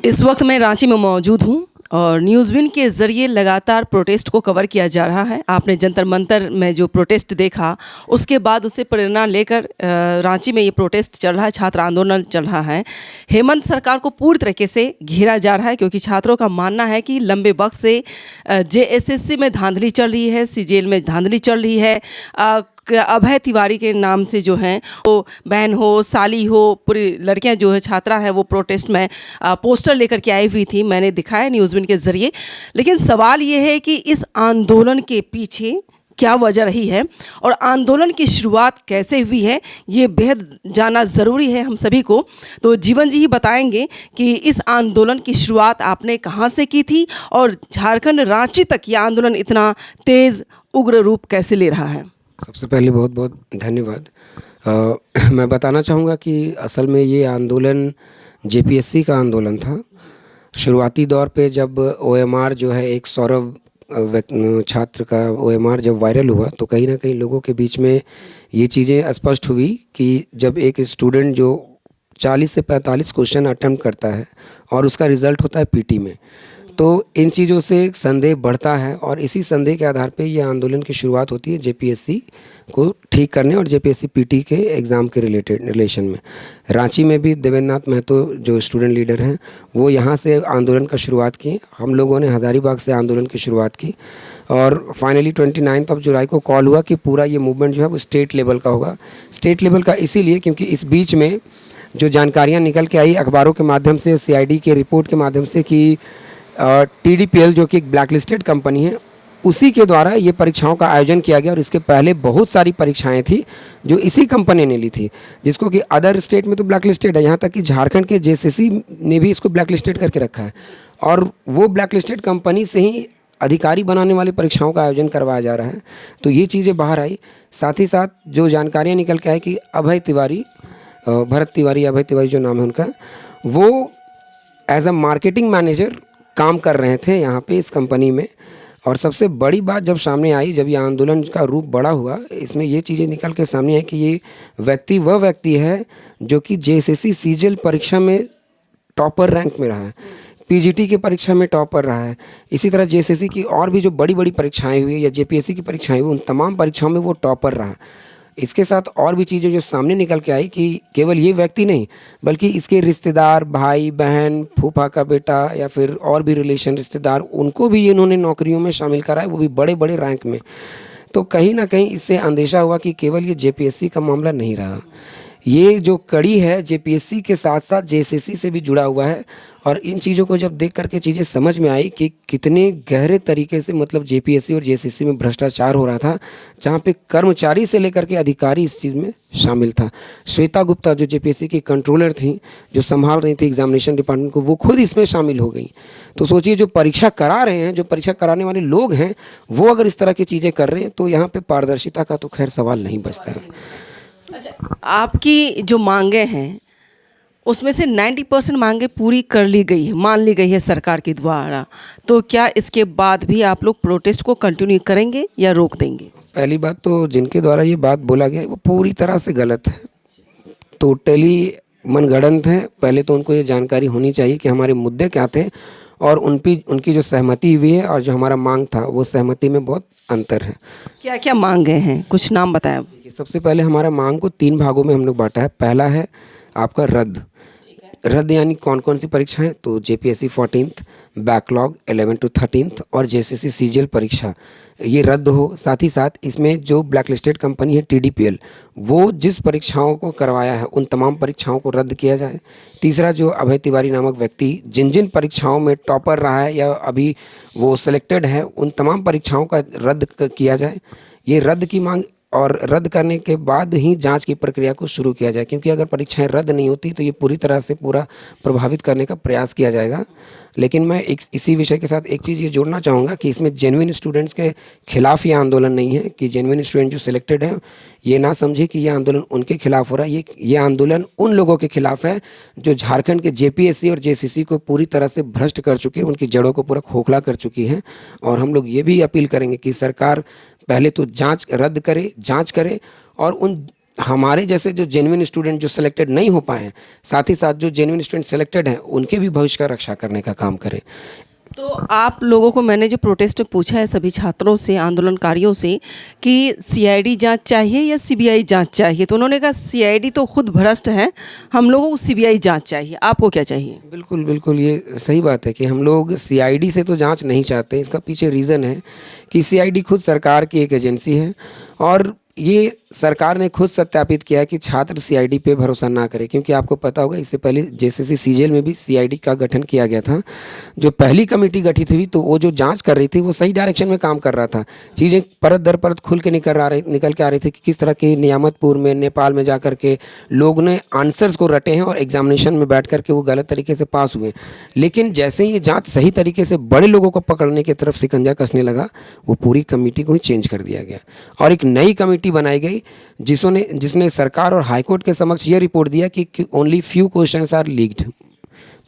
इस वक्त मैं रांची में मौजूद हूँ और न्यूज़विन के ज़रिए लगातार प्रोटेस्ट को कवर किया जा रहा है। आपने जंतर मंतर में जो प्रोटेस्ट देखा, उसके बाद उससे प्रेरणा लेकर रांची में ये प्रोटेस्ट चल रहा है, छात्र आंदोलन चल रहा है। हेमंत सरकार को पूरी तरीके से घेरा जा रहा है क्योंकि छात्रों का मानना है कि लंबे वक्त से जेएसएससी में धांधली चल रही है, सीजेल में धांधली चल रही है। अभय तिवारी के नाम से जो हैं वो बहन हो, साली हो, पूरी लड़कियां जो है छात्रा है वो प्रोटेस्ट में पोस्टर लेकर के आई हुई थी, मैंने दिखाया न्यूज़विन के ज़रिए। लेकिन सवाल ये है कि इस आंदोलन के पीछे क्या वजह रही है और आंदोलन की शुरुआत कैसे हुई है, ये बेहद जानना ज़रूरी है हम सभी को। तो जीवन जी ही बताएंगे कि इस आंदोलन की शुरुआत आपने कहाँ से की थी और झारखंड रांची तक ये आंदोलन इतना तेज़ उग्र रूप कैसे ले रहा है। सबसे पहले बहुत बहुत धन्यवाद। मैं बताना चाहूँगा कि असल में ये आंदोलन जेपीएससी का आंदोलन था। शुरुआती दौर पे जब ओएमआर जो है एक सौरभ छात्र का ओएमआर जब वायरल हुआ तो कहीं ना कहीं लोगों के बीच में ये चीज़ें स्पष्ट हुई कि जब एक स्टूडेंट जो 40 से 45 क्वेश्चन अटेम्प्ट करता है और उसका रिज़ल्ट होता है पीटी में, तो इन चीज़ों से संदेह बढ़ता है और इसी संदेह के आधार पे ये आंदोलन की शुरुआत होती है जेपीएससी को ठीक करने और जेपीएससी पीटी के एग्ज़ाम के रिलेशन में। रांची में भी देवेंद्रनाथ महतो जो स्टूडेंट लीडर हैं वो यहाँ से आंदोलन का शुरुआत की। हम लोगों ने हज़ारीबाग से आंदोलन की शुरुआत की और फाइनली 29 जुलाई को कॉल हुआ कि पूरा ये मूवमेंट जो है वो स्टेट लेवल का होगा। स्टेट लेवल का इसीलिए क्योंकि इस बीच में जो जानकारियाँ निकल के आई अखबारों के माध्यम से, CID के रिपोर्ट के माध्यम से कि TDPL जो कि एक ब्लैक लिस्टेड कंपनी है, उसी के द्वारा ये परीक्षाओं का आयोजन किया गया और इसके पहले बहुत सारी परीक्षाएं थी जो इसी कंपनी ने ली थी, जिसको कि अदर स्टेट में तो ब्लैक लिस्टेड है, यहाँ तक कि झारखंड के जेएसएससी ने भी इसको ब्लैक लिस्टेड करके रखा है और वो ब्लैक लिस्टेड कंपनी से ही अधिकारी बनाने वाली परीक्षाओं का आयोजन करवाया जा रहा है। तो ये चीज़ें बाहर आई। साथ ही साथ जो जानकारियाँ निकल के आई कि अभय तिवारी, भरत तिवारी, अभय तिवारी जो नाम है उनका, वो एज अ मार्केटिंग मैनेजर काम कर रहे थे यहाँ पे इस कंपनी में। और सबसे बड़ी बात जब सामने आई, जब ये आंदोलन का रूप बड़ा हुआ, इसमें ये चीज़ें निकल के सामने आई कि ये व्यक्ति वह व्यक्ति है जो कि जेएसएससी सीजीएल परीक्षा में टॉपर रैंक में रहा है, पीजीटी की परीक्षा में टॉपर रहा है, इसी तरह जेएसएससी की और भी जो बड़ी बड़ी परीक्षाएं हुई या जेपीएससी की परीक्षाएं हुई उन तमाम परीक्षाओं में वो टॉपर रहा। इसके साथ और भी चीज़ें जो सामने निकल के आई कि केवल ये व्यक्ति नहीं बल्कि इसके रिश्तेदार, भाई बहन, फूफा का बेटा या फिर और भी रिलेशन रिश्तेदार, उनको भी इन्होंने नौकरियों में शामिल कराया, वो भी बड़े बड़े रैंक में। तो कहीं ना कहीं इससे अंदेशा हुआ कि केवल ये जेपीएससी का मामला नहीं रहा, ये जो कड़ी है जेपीएससी के साथ साथ जेएसएससी से भी जुड़ा हुआ है। और इन चीज़ों को जब देख करके चीज़ें समझ में आई कि कितने गहरे तरीके से मतलब जेपीएससी और जेएसएससी में भ्रष्टाचार हो रहा था, जहाँ पे कर्मचारी से लेकर के अधिकारी इस चीज़ में शामिल था। श्वेता गुप्ता जो जेपीएससी की कंट्रोलर थी, जो संभाल रही थी एग्जामिनेशन डिपार्टमेंट को, वो खुद इसमें शामिल हो गई। तो सोचिए जो परीक्षा करा रहे हैं, जो परीक्षा कराने वाले लोग हैं, वो अगर इस तरह की चीज़ें कर रहे हैं तो यहाँ पर पारदर्शिता का तो खैर सवाल नहीं बचता है। अच्छा, आपकी जो मांगे हैं उसमें से 90% मांगे पूरी कर ली गई है, मान ली गई है सरकार के द्वारा, तो क्या इसके बाद भी आप लोग प्रोटेस्ट को कंटिन्यू करेंगे या रोक देंगे? पहली बात तो जिनके द्वारा ये बात बोला गया है वो पूरी तरह से गलत है, टोटली मनगढ़ंत है। पहले तो उनको ये जानकारी होनी चाहिए कि हमारे मुद्दे क्या थे और उनकी जो सहमति हुई है और जो हमारा मांग था वो सहमति में बहुत अंतर है। क्या क्या मांगे हैं, कुछ नाम बताएं। सबसे पहले हमारा मांग को 3 भागों में हम लोग बांटा है। पहला है आपका रद्द यानी कौन कौन सी परीक्षाएं, तो JPSC 14th, backlog 11 to 13th और जेएसएससी सीजीएल परीक्षा ये रद्द हो। साथ ही साथ इसमें जो ब्लैक लिस्टेड कंपनी है TDPL, वो जिस परीक्षाओं को करवाया है उन तमाम परीक्षाओं को रद्द किया जाए। तीसरा जो अभय तिवारी नामक व्यक्ति जिन जिन परीक्षाओं में टॉपर रहा है या अभी वो सिलेक्टेड है, उन तमाम परीक्षाओं का रद्द किया जाए। ये रद्द की मांग और रद्द करने के बाद ही जांच की प्रक्रिया को शुरू किया जाए, क्योंकि अगर परीक्षाएं रद्द नहीं होती तो ये पूरी तरह से पूरा प्रभावित करने का प्रयास किया जाएगा। लेकिन मैं इसी विषय के साथ एक चीज़ ये जोड़ना चाहूँगा कि इसमें जेन्युइन स्टूडेंट्स के खिलाफ ये आंदोलन नहीं है कि जेन्युइन स्टूडेंट जो सिलेक्टेड हैं ये ना समझे कि ये आंदोलन उनके खिलाफ हो रहा है। ये आंदोलन उन लोगों के खिलाफ है जो झारखंड के जेपीएससी और जेएसएससी को पूरी तरह से भ्रष्ट कर चुके हैं, उनकी जड़ों को पूरा खोखला कर चुकी है। और हम लोग ये भी अपील करेंगे कि सरकार पहले तो जांच करे और उन हमारे जैसे जो जेन्युइन स्टूडेंट जो सिलेक्टेड नहीं हो पाए हैं, साथ ही साथ जो जेन्युइन स्टूडेंट सिलेक्टेड हैं उनके भी भविष्य का रक्षा करने का काम करें। तो आप लोगों को मैंने जो प्रोटेस्ट में पूछा है सभी छात्रों से, आंदोलनकारियों से, कि सीआईडी जांच चाहिए या सीबीआई जांच चाहिए, तो उन्होंने कहा सीआईडी तो खुद भ्रष्ट है, हम लोगों को सीबीआई जांच चाहिए। आपको क्या चाहिए? बिल्कुल बिल्कुल, ये सही बात है कि हम लोग सीआईडी से तो जांच नहीं चाहते। इसका पीछे रीज़न है कि सीआईडी खुद सरकार की एक एजेंसी है और ये सरकार ने खुद सत्यापित किया है कि छात्र सीआईडी पे भरोसा ना करें, क्योंकि आपको पता होगा इससे पहले जेसीसी सीजेल में भी सीआईडी का गठन किया गया था। जो पहली कमेटी गठित हुई तो वो जो जांच कर रही थी वो सही डायरेक्शन में काम कर रहा था, चीज़ें परत दर परत खुल के निकल के आ रही थी कि किस तरह के नियामतपुर में, नेपाल में जा कर के लोग ने आंसर्स को रटे हैं और एग्जामिनेशन में बैठ कर के वो गलत तरीके से पास हुए। लेकिन जैसे ही ये जाँच सही तरीके से बड़े लोगों को पकड़ने की तरफ शिकंजा कसने लगा, वो पूरी कमेटी को ही चेंज कर दिया गया और एक नई कमेटी बनाई गई जिसने सरकार और हाईकोर्ट के समक्ष ये रिपोर्ट दिया कि only few questions are leaked,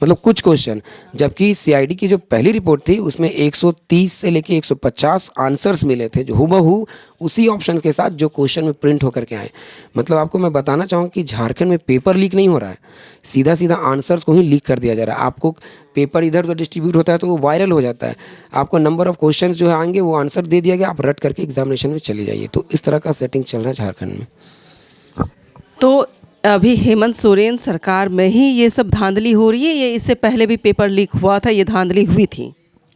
मतलब कुछ क्वेश्चन, जबकि सीआईडी की जो पहली रिपोर्ट थी उसमें 130 से लेके 150 आंसर्स मिले थे जो हुबहू उसी ऑप्शन के साथ जो क्वेश्चन में प्रिंट होकर के आए। मतलब आपको मैं बताना चाहूँगा कि झारखंड में पेपर लीक नहीं हो रहा है, सीधा सीधा आंसर्स को ही लीक कर दिया जा रहा है। आपको पेपर इधर उधर डिस्ट्रीब्यूट होता है तो वो वायरल हो जाता है, आपको नंबर ऑफ क्वेश्चन जो है आएंगे वो आंसर दे दिया गया, आप रट करके एग्जामिनेशन में चले जाइए। तो इस तरह का सेटिंग चल रहा है झारखंड में। तो अभी हेमंत सोरेन सरकार में ही ये सब धांधली हो रही है या इससे पहले भी पेपर लीक हुआ था, ये धांधली हुई थी?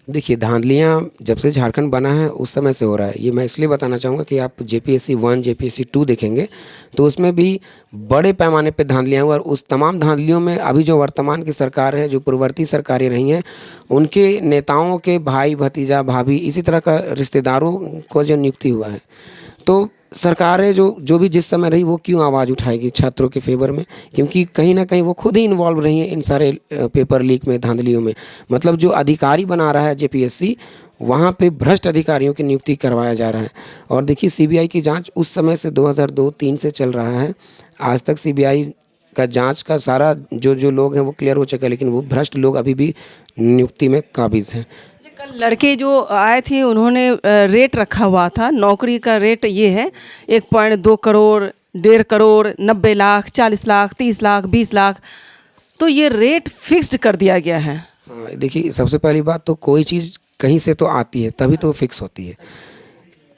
देखिए, धांधलियाँ जब से झारखंड बना है उस समय से हो रहा है। ये मैं इसलिए बताना चाहूँगा कि आप जेपीएससी 1 जेपीएससी 2 देखेंगे तो उसमें भी बड़े पैमाने पे धांधलियाँ हुई और उस तमाम धांधलियों में अभी जो वर्तमान की सरकार है, जो पूर्ववर्ती सरकारें रही हैं, उनके नेताओं के भाई भतीजा भाभी इसी तरह का रिश्तेदारों को जो नियुक्ति हुआ है, तो सरकारें जो भी जिस समय रही वो क्यों आवाज़ उठाएगी छात्रों के फेवर में, क्योंकि कहीं ना कहीं वो खुद ही इन्वॉल्व रही हैं इन सारे पेपर लीक में, धांधलियों में। मतलब जो अधिकारी बना रहा है जेपीएससी, वहाँ पे भ्रष्ट अधिकारियों की नियुक्ति करवाया जा रहा है। और देखिए, सीबीआई की जांच उस समय से 2002-3 से चल रहा है, आज तक सीबीआई का जांच का सारा जो लोग हैं वो क्लियर हो चुका है, लेकिन वो भ्रष्ट लोग अभी भी नियुक्ति में काबिज हैं। कल लड़के जो आए थे उन्होंने रेट रखा हुआ था, नौकरी का रेट ये है 1.2 करोड़, 1.5 करोड़, 90 लाख, 40 लाख, 30 लाख, 20 लाख, तो ये रेट फिक्स्ड कर दिया गया है। हाँ, देखिए, सबसे पहली बात तो कोई चीज़ कहीं से तो आती है तभी तो फिक्स होती है।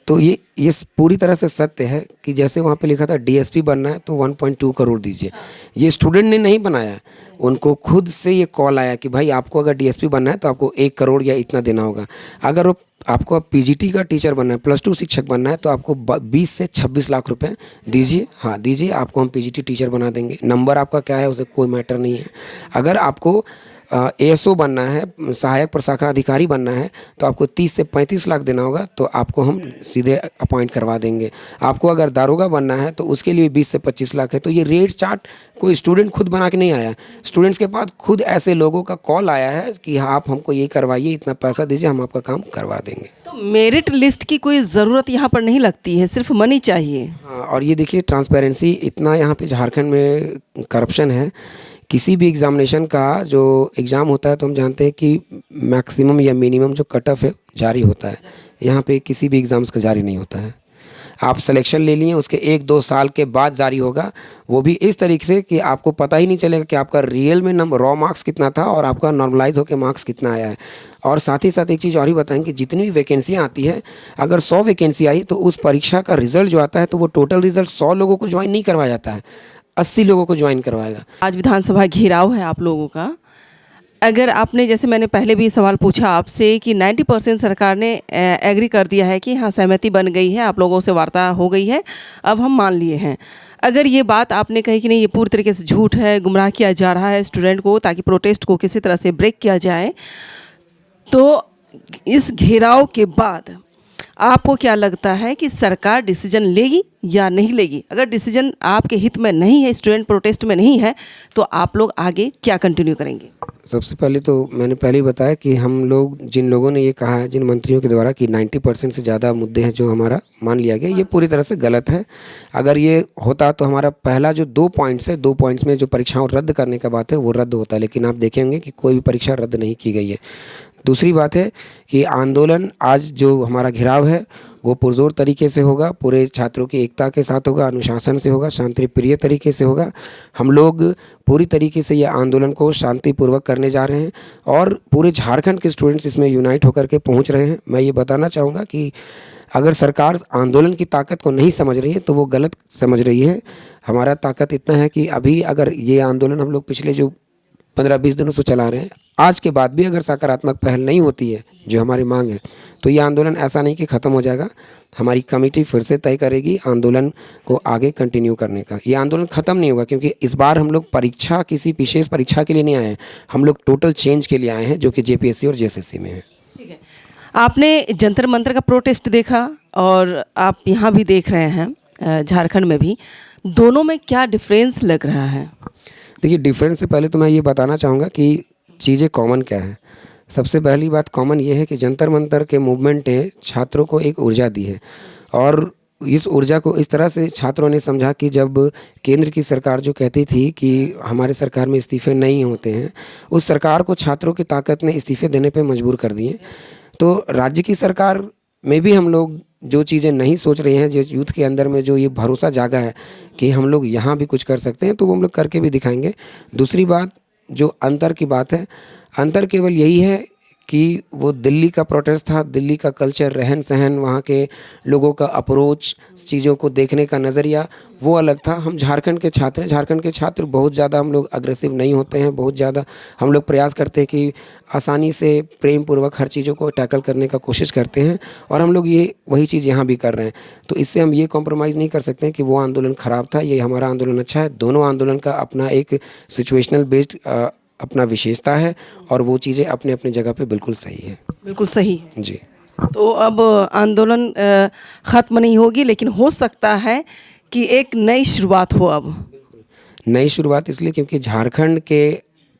तो ये पूरी तरह से सत्य है कि जैसे वहाँ पे लिखा था डीएसपी बनना है तो 1.2 करोड़ दीजिए, ये स्टूडेंट ने नहीं बनाया, उनको खुद से ये कॉल आया कि भाई आपको अगर डीएसपी बनना है तो आपको 1 करोड़ या इतना देना होगा। अगर आपको पीजीटी का टीचर बनना है, +2 शिक्षक बनना है तो आपको 20 से 26 लाख रुपए दीजिए। हाँ दीजिए, आपको हम पीजीटी टीचर बना देंगे। नंबर आपका क्या है उसे कोई मैटर नहीं है। अगर आपको एएसओ बनना है, सहायक प्रशाखा अधिकारी बनना है तो आपको 30 से 35 लाख देना होगा, तो आपको हम सीधे अपॉइंट करवा देंगे। आपको अगर दारोगा बनना है तो उसके लिए 20 से 25 लाख है। तो ये रेट चार्ट कोई स्टूडेंट खुद बना के नहीं आया, स्टूडेंट्स के पास खुद ऐसे लोगों का कॉल आया है कि हाँ आप हमको ये करवाइए, इतना पैसा दीजिए, हम आपका काम करवा देंगे। तो मेरिट लिस्ट की कोई ज़रूरत यहाँ पर नहीं लगती है, सिर्फ मनी चाहिए। हाँ, और ये देखिए, ट्रांसपेरेंसी इतना यहाँ पे झारखंड में करप्शन है। किसी भी एग्ज़ामिनेशन का जो एग्ज़ाम होता है तो हम जानते हैं कि मैक्सिमम या मिनिमम जो कट ऑफ है जारी होता है, यहाँ पे किसी भी एग्ज़ाम्स का जारी नहीं होता है। आप सिलेक्शन ले लिए, उसके 1-2 साल के बाद जारी होगा, वो भी इस तरीके से कि आपको पता ही नहीं चलेगा कि आपका रियल में रॉ मार्क्स कितना था और आपका नॉर्मलाइज होकर मार्क्स कितना आया है। और साथ ही साथ एक चीज़ और ही बताएं कि जितनी भी वैकेंसियाँ आती है, अगर 100 वैकेंसी आई तो उस परीक्षा का रिजल्ट जो आता है तो वो टोटल रिजल्ट 100 लोगों को ज्वाइन नहीं करवाया जाता है, 80 लोगों को ज्वाइन करवाएगा। आज विधानसभा घेराव है आप लोगों का, अगर आपने, जैसे मैंने पहले भी सवाल पूछा आपसे कि 90% सरकार ने एग्री कर दिया है कि हाँ सहमति बन गई है, आप लोगों से वार्ता हो गई है, अब हम मान लिए हैं, अगर ये बात आपने कही कि नहीं ये पूरी तरीके से झूठ है, गुमराह किया जा रहा है स्टूडेंट को ताकि प्रोटेस्ट को किसी तरह से ब्रेक किया जाए, तो इस घेराव के बाद आपको क्या लगता है कि सरकार डिसीजन लेगी या नहीं लेगी? अगर डिसीजन आपके हित में नहीं है, स्टूडेंट प्रोटेस्ट में नहीं है, तो आप लोग आगे क्या कंटिन्यू करेंगे? सबसे पहले तो मैंने पहले ही बताया कि हम लोग, जिन लोगों ने ये कहा है, जिन मंत्रियों के द्वारा कि 90% से ज़्यादा मुद्दे हैं जो हमारा मान लिया गया, ये पूरी तरह से गलत है। अगर ये होता तो हमारा पहला जो 2 पॉइंट्स है, 2 पॉइंट्स में जो परीक्षाओं रद्द करने का बात है वो रद्द होता है, लेकिन आप देखेंगे कि कोई भी परीक्षा रद्द नहीं की गई है। दूसरी बात है कि आंदोलन आज जो हमारा घिराव है वो पुरजोर तरीके से होगा, पूरे छात्रों की एकता के साथ होगा, अनुशासन से होगा, शांति प्रिय तरीके से होगा। हम लोग पूरी तरीके से ये आंदोलन को शांतिपूर्वक करने जा रहे हैं और पूरे झारखंड के स्टूडेंट्स इसमें यूनाइट होकर के पहुंच रहे हैं। मैं ये बताना चाहूँगा कि अगर सरकार आंदोलन की ताकत को नहीं समझ रही है तो वो गलत समझ रही है। हमारा ताकत इतना है कि अभी अगर ये आंदोलन हम लोग पिछले जो 15-20 दिनों से चला रहे हैं, आज के बाद भी अगर सकारात्मक पहल नहीं होती है जो हमारी मांग है, तो ये आंदोलन ऐसा नहीं कि ख़त्म हो जाएगा। हमारी कमेटी फिर से तय करेगी आंदोलन को आगे कंटिन्यू करने का। ये आंदोलन ख़त्म नहीं होगा क्योंकि इस बार हम लोग परीक्षा, किसी विशेष परीक्षा के लिए नहीं आए हैं, हम लोग टोटल चेंज के लिए आए हैं जो कि जेपीएससी और जेएसएससी में है। ठीक है, आपने जंतर मंतर का प्रोटेस्ट देखा और आप यहाँ भी देख रहे हैं झारखंड में भी, दोनों में क्या डिफरेंस लग रहा है? देखिए, डिफरेंस से पहले तो मैं ये बताना चाहूँगा कि चीज़ें कॉमन क्या है। सबसे पहली बात कॉमन ये है कि जंतर मंतर के मूवमेंट ने छात्रों को एक ऊर्जा दी है और इस ऊर्जा को इस तरह से छात्रों ने समझा कि जब केंद्र की सरकार जो कहती थी कि हमारे सरकार में इस्तीफे नहीं होते हैं, उस सरकार को छात्रों की ताकत ने इस्तीफे देने पे मजबूर कर दिए। तो राज्य की सरकार में भी हम लोग जो चीज़ें नहीं सोच रहे हैं, जो यूथ के अंदर में जो ये भरोसा जागा है कि हम लोग यहाँ भी कुछ कर सकते हैं, तो वो हम लोग करके भी दिखाएंगे। दूसरी बात जो अंतर की बात है, अंतर केवल यही है कि वो दिल्ली का प्रोटेस्ट था, दिल्ली का कल्चर, रहन सहन, वहाँ के लोगों का अप्रोच, चीज़ों को देखने का नज़रिया वो अलग था। हम झारखंड के छात्र हैं, झारखंड के छात्र बहुत ज़्यादा हम लोग अग्रेसिव नहीं होते हैं, बहुत ज़्यादा हम लोग प्रयास करते हैं कि आसानी से प्रेम पूर्वक हर चीज़ों को टैकल करने का कोशिश करते हैं और हम लोग ये वही चीज़ यहाँ भी कर रहे हैं। तो इससे हम ये कॉम्प्रोमाइज़ नहीं कर सकते हैं कि वो आंदोलन ख़राब था, ये हमारा आंदोलन अच्छा है। दोनों आंदोलन का अपना एक सिचुएशनल बेस्ड अपना विशेषता है और वो चीज़ें अपने अपने जगह पे बिल्कुल सही है। बिल्कुल सही है जी। तो अब आंदोलन ख़त्म नहीं होगी, लेकिन हो सकता है कि एक नई शुरुआत हो। अब नई शुरुआत इसलिए क्योंकि झारखंड के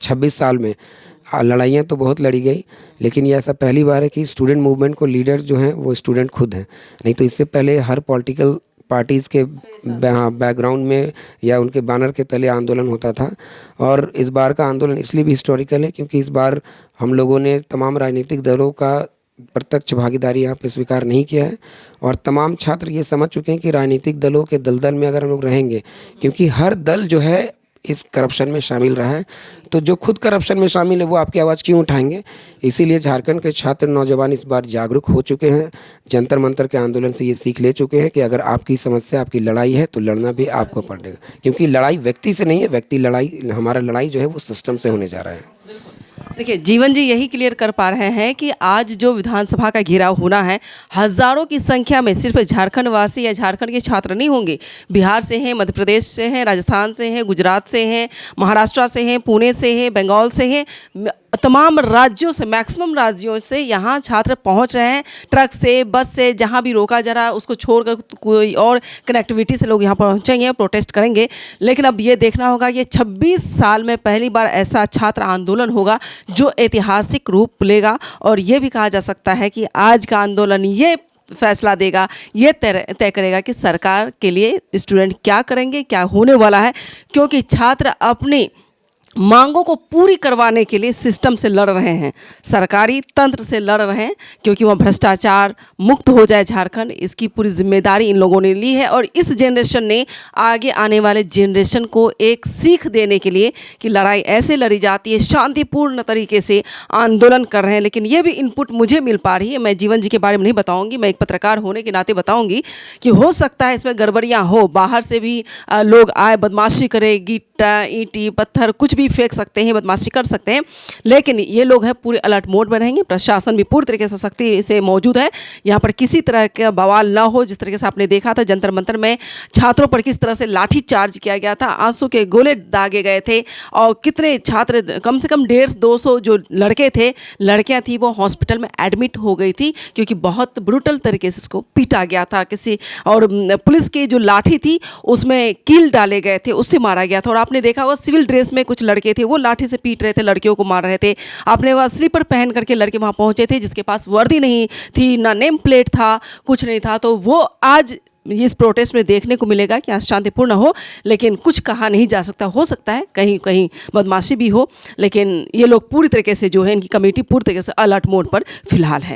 26 साल में लड़ाइयाँ तो बहुत लड़ी गई, लेकिन ये ऐसा पहली बार है कि स्टूडेंट मूवमेंट को लीडर जो हैं वो स्टूडेंट खुद हैं। नहीं तो इससे पहले हर पॉलिटिकल पार्टीज़ के बैकग्राउंड में या उनके बैनर के तले आंदोलन होता था। और इस बार का आंदोलन इसलिए भी हिस्टोरिकल है क्योंकि इस बार हम लोगों ने तमाम राजनीतिक दलों का प्रत्यक्ष भागीदारी यहाँ पे स्वीकार नहीं किया है और तमाम छात्र ये समझ चुके हैं कि राजनीतिक दलों के दलदल में अगर हम लोग रहेंगे, क्योंकि हर दल जो है इस करप्शन में शामिल रहा है, तो जो खुद करप्शन में शामिल है वो आपकी आवाज़ क्यों उठाएंगे। इसीलिए झारखंड के छात्र नौजवान इस बार जागरूक हो चुके हैं, जंतर मंतर के आंदोलन से ये सीख ले चुके हैं कि अगर आपकी समस्या, आपकी लड़ाई है तो लड़ना भी आपको पड़ेगा, क्योंकि लड़ाई व्यक्ति से नहीं है, व्यक्ति लड़ाई, हमारा लड़ाई जो है वो सिस्टम से होने जा रहा है। देखिए, जीवन जी यही क्लियर कर पा रहे हैं कि आज जो विधानसभा का घेराव होना है, हज़ारों की संख्या में सिर्फ झारखंड वासी या झारखंड के छात्र नहीं होंगे, बिहार से हैं, मध्य प्रदेश से हैं, राजस्थान से हैं, गुजरात से हैं, महाराष्ट्र से हैं, पुणे से हैं, बंगाल से हैं, तमाम राज्यों से, मैक्सिमम राज्यों से यहाँ छात्र पहुँच रहे हैं। ट्रक से, बस से, जहाँ भी रोका जा रहा है उसको छोड़कर कोई और कनेक्टिविटी से लोग यहाँ पहुँचेंगे, प्रोटेस्ट करेंगे। लेकिन अब ये देखना होगा, ये 26 साल में पहली बार ऐसा छात्र आंदोलन होगा जो ऐतिहासिक रूप लेगा और ये भी कहा जा सकता है कि आज का आंदोलन ये फैसला देगा, ये तय करेगा कि सरकार के लिए स्टूडेंट क्या करेंगे, क्या होने वाला है। क्योंकि छात्र अपनी मांगों को पूरी करवाने के लिए सिस्टम से लड़ रहे हैं, सरकारी तंत्र से लड़ रहे हैं, क्योंकि वह भ्रष्टाचार मुक्त हो जाए झारखंड, इसकी पूरी जिम्मेदारी इन लोगों ने ली है। और इस जनरेशन ने आगे आने वाले जनरेशन को एक सीख देने के लिए कि लड़ाई ऐसे लड़ी जाती है, शांतिपूर्ण तरीके से आंदोलन कर रहे हैं। लेकिन ये भी इनपुट मुझे मिल पा रही है, मैं जीवन जी के बारे में नहीं बताऊँगी, मैं एक पत्रकार होने के नाते बताऊँगी कि हो सकता है इसमें गड़बड़ियाँ हो, बाहर से भी लोग आए, बदमाशी करे, गिट्टा, ईंटी, पत्थर कुछ भी फेंक सकते हैं, बदमाशी कर सकते हैं। लेकिन ये लोग हैं पूरे अलर्ट मोड में रहेंगे, प्रशासन भी पूरी तरीके से सख्ती से मौजूद है, यहाँ पर किसी तरह का बवाल ना हो। जिस तरीके से आपने देखा था जंतर मंतर में छात्रों पर किस तरह से लाठी चार्ज किया गया था, आंसू के गोले दागे गए थे और कितने छात्र, कम से कम 150-200 जो लड़के थे, लड़कियाँ थी, वो हॉस्पिटल में एडमिट हो गई थी क्योंकि बहुत ब्रूटल तरीके से उसको पीटा गया था किसी, और पुलिस की जो लाठी थी उसमें कील डाले गए थे, उससे मारा गया था। और आपने देखा होगा सिविल ड्रेस में कुछ लड़के थे, वो लाठी से पीट रहे थे, लड़कियों को मार रहे थे। आपने वहाँ स्लीपर पहन करके लड़के वहाँ पहुँचे थे जिसके पास वर्दी नहीं थी, ना नेम प्लेट था, कुछ नहीं था, तो वो आज इस प्रोटेस्ट में देखने को मिलेगा कि यहाँ शांतिपूर्ण हो, लेकिन कुछ कहा नहीं जा सकता। हो सकता है कहीं कहीं बदमाशी भी हो, लेकिन ये लोग पूरी तरीके से जो है, इनकी कमेटी पूरी तरीके से अलर्ट मोड पर फिलहाल है।